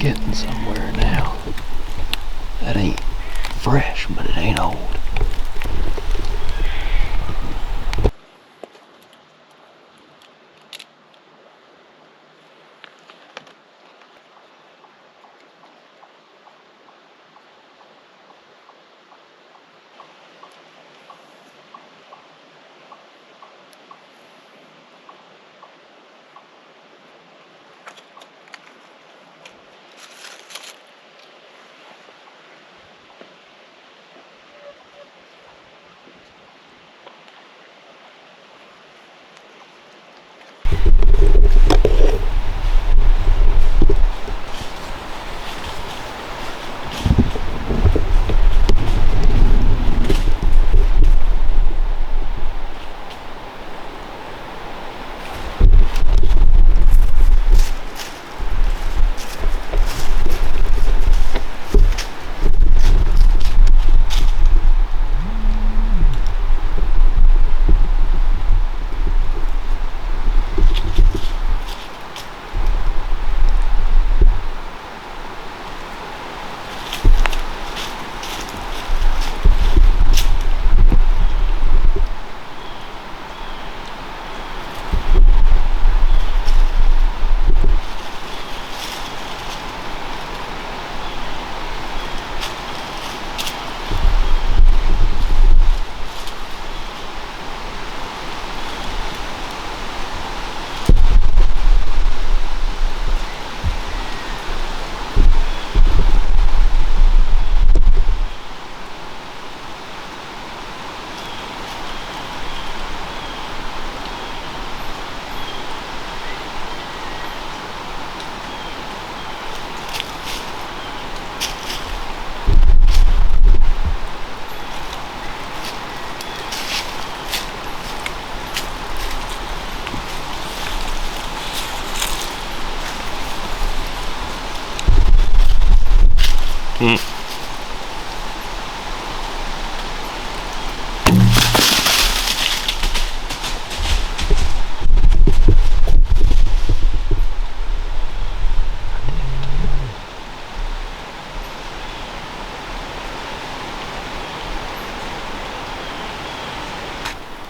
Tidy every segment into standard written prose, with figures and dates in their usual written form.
getting somewhere now. That ain't fresh, but it ain't old.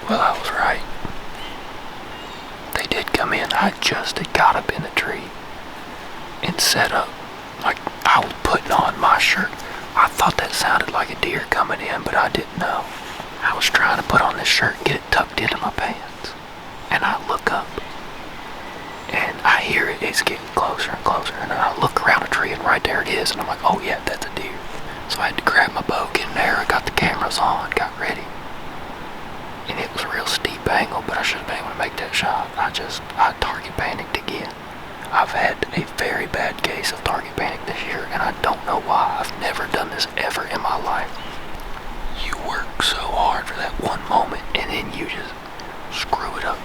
Well, I was right. They did come in. I just had got up in the tree and set up. Like, I was putting on my shirt. I thought that sounded like a deer coming in, but I didn't know. I was trying to put on this shirt and get it tucked into my pants. And I look up, and I hear it. It's getting closer and closer. And then I look around the tree, and right there it is. And I'm like, oh yeah, that's a deer. So I had to grab my bow, get an arrow, got the cameras on, got ready. And it was a real steep angle, but I should have been able to make that shot. I target panicked again. I've had a very bad case of target panic this year, and I don't know why. I've never done this ever in my life. You work so hard for that one moment, and then you just screw it up.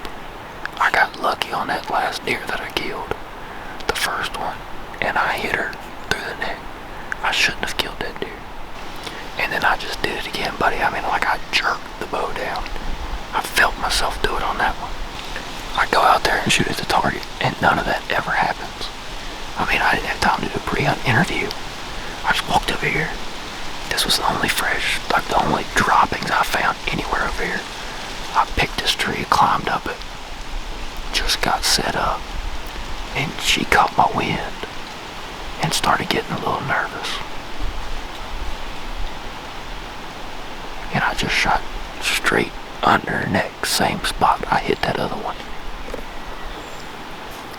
I got lucky on that last deer that I killed, the first one, and I hit her through the neck. I shouldn't have killed that deer. And then I just did it again, buddy. I mean, like, I jerked the bow down. I felt myself do it on that one. I go out there and shoot at the target, and none of that ever happens. I mean, I didn't have time to do a pre-hunt interview. I just walked over here. This was the only fresh, like the only droppings I found anywhere over here. I picked this tree, climbed up it, just got set up, and she caught my wind and started getting a little nervous. And I just shot straight under her neck, same spot I hit that other one.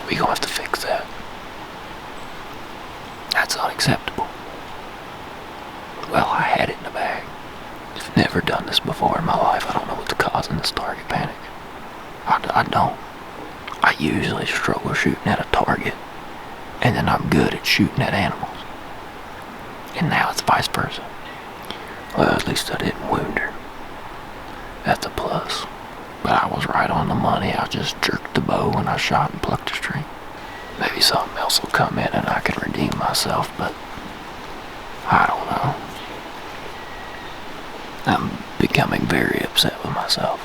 We gonna have to fix that. That's unacceptable. Well, I had it in the bag. I've never done this before in my life. I don't know what's causing this target panic. I don't. I usually struggle shooting at a target, and then I'm good at shooting at animals. And now it's vice versa. Well, at least I didn't wound her. That's a plus. But I was right on the money. I just jerked the bow and I shot and plucked a string. Maybe something else will come in and I can redeem myself, but I don't know. I'm becoming very upset with myself.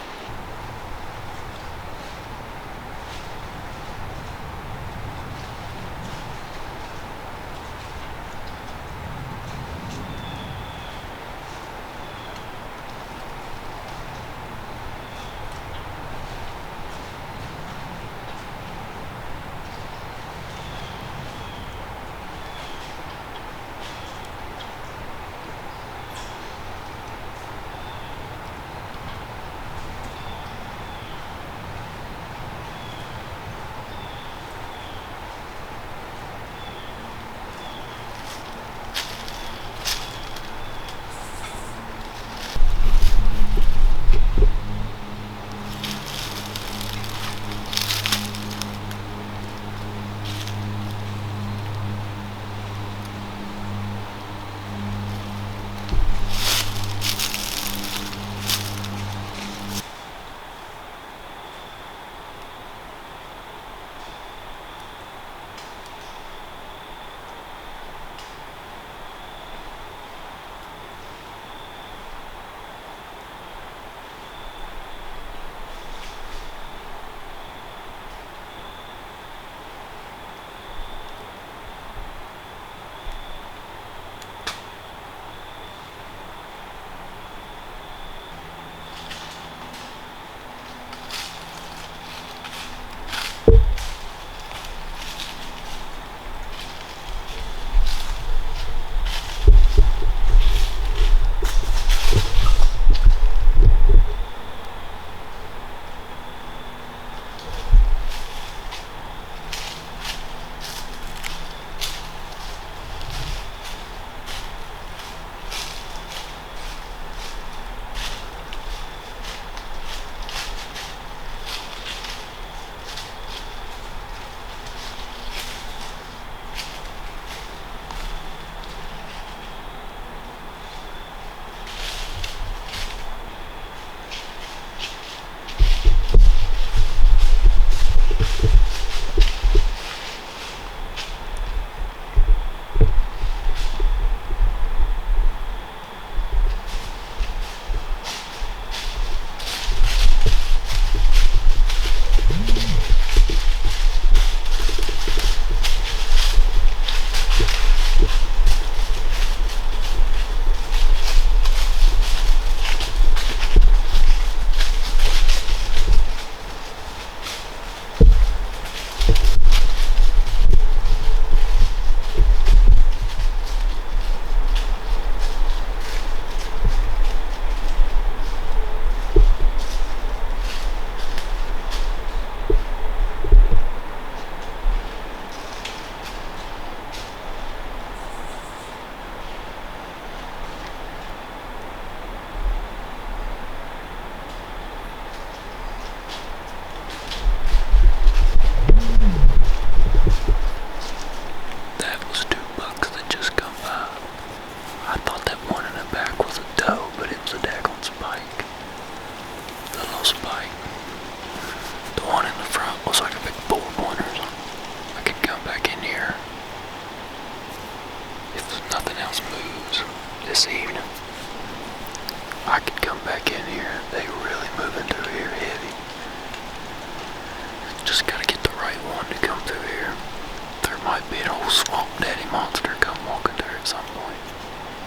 monster come walking through at some point.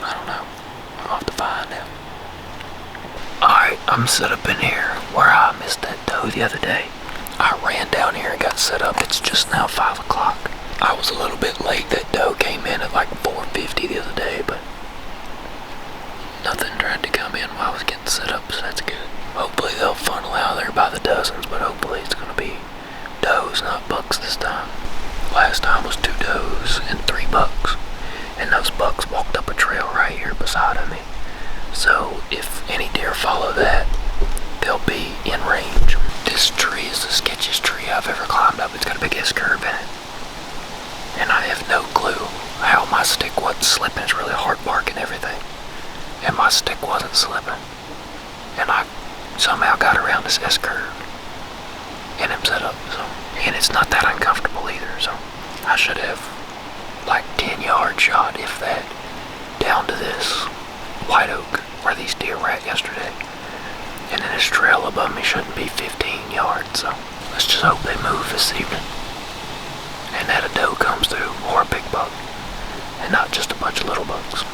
I don't know. I'll have to find him. Alright, I'm set up in here where I missed that doe the other day. I ran down here and got set up. It's just now 5 o'clock. I was a little bit late. That doe came in at like 4:50 the other day, but nothing tried to come in while I was getting set up, so that's good. Hopefully they'll funnel out there by the dozens, but hopefully it's going to be does, not bucks this time. Last time was 2 does and 3 bucks, and those bucks walked up a trail right here beside of me. So if any deer follow that, they'll be in range. This tree is the sketchiest tree I've ever climbed up. It's got a big S-curve in it, and I have no clue how my stick wasn't slipping. It's really hard bark and everything, and my stick wasn't slipping, and I somehow got around this S-curve and am set up. So, and it's not that uncomfortable either, so I should have like 10-yard shot, if that, down to this white oak where these deer were at yesterday. And then this trail above me shouldn't be 15 yards, so let's just hope they move this evening and that a doe comes through, or a big buck, and not just a bunch of little bucks.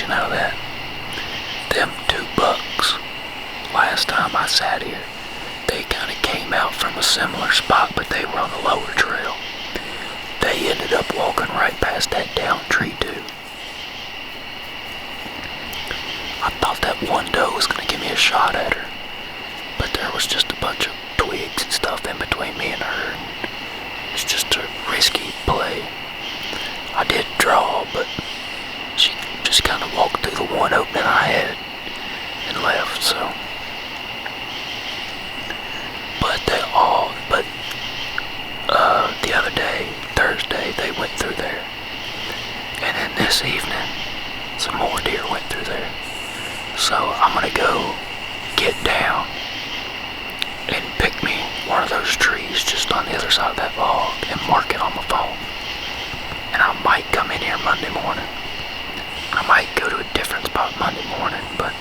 conclusion out of that. Them 2 bucks, last time I sat here, they kind of came out from a similar spot, but they were on the lower trail. They ended up walking right past that down tree too. I thought that one doe was going to give me a shot at her, but there was just a bunch of twigs and stuff in between me and her. It's just a risky play. I did draw, but she just kind of walked through the one opening I had and left, so. But the other day, Thursday, they went through there. And then this evening, some more deer went through there. So I'm gonna go get down and pick me one of those trees just on the other side of that log and mark it on my phone. And I might come in here Monday morning. I might go to a different spot Monday morning, but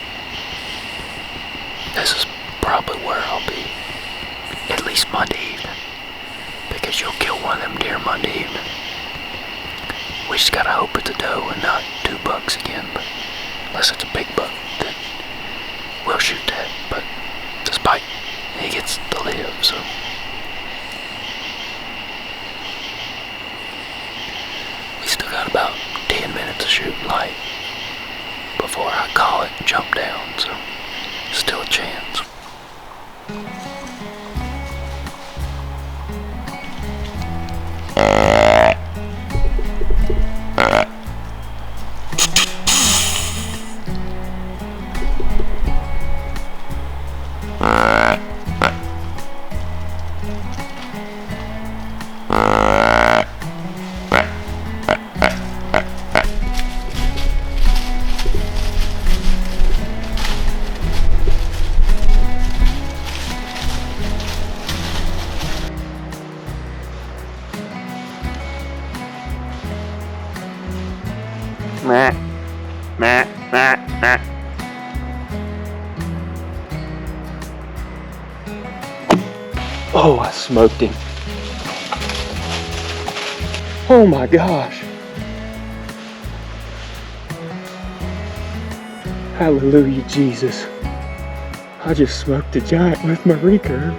this is probably where I'll be at least Monday evening, because you'll kill one of them deer Monday evening. We just gotta hope it's a doe and not 2 bucks again, but unless it's a big buck, then we'll shoot that. But despite he gets to live, so. We still got about 10 minutes of shooting light before I call it and jump down, so still a chance. Meh, meh, meh, meh. Oh, I smoked him. Oh my gosh. Hallelujah, Jesus. I just smoked a giant with my recurve.